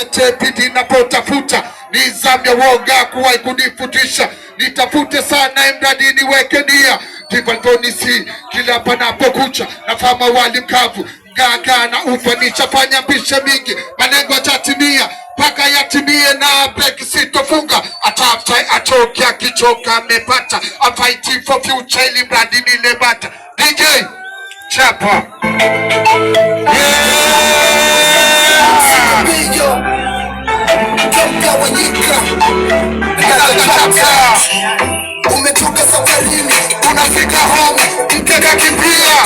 Bidii napotafuta nizamu ya woga kuwahi kunifutisha, nitafute sana imradi niweke nia, ndivyo kila panapokucha nafama wali mkavu gaga na ufa nishafanya pishe mingi, malengo yatatimia mpaka yatimie na break sitofunga, atafute achoke akichoka amepata, I'm fighting for future ili mradi nile bata. DJ Chapa umetoka safarini unafika home mkeka kimbia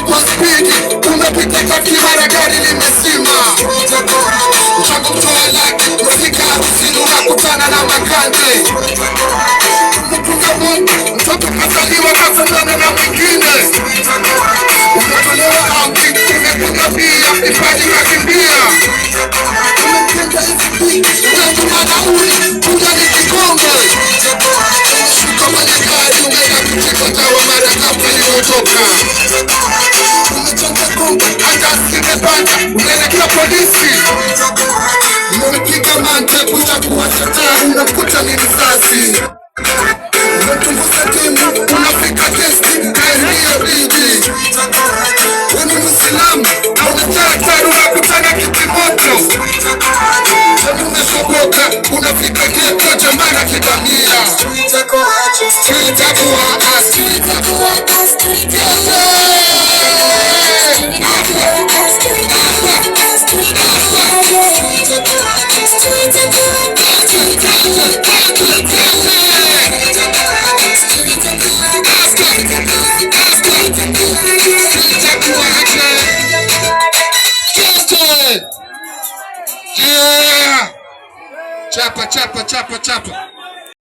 kwa spidi unapita kati mara gari limesima chako mtoa laki unafika harusini unakutana na makande mpunga mungu mtoto kasaliwa kasandana na mwingine umetolewa ambi umekuja pia ipaji kakimbia umependa hivi unatuma nauli kuja ni kikombe shuka mwenye gari umeka kuchikota wa mara kabla iliotoka umechonga kombe hata simepanda unaelekea polisi umepiga mante kuja kuwashataa unakuta ni risasi umetumbuza timu unafika testi kaingia bidi weni Muislamu na unataka unakutana kitimoto umeshoboka unafika geto jamana kidamia Chapa, chapa, chapa, chapa.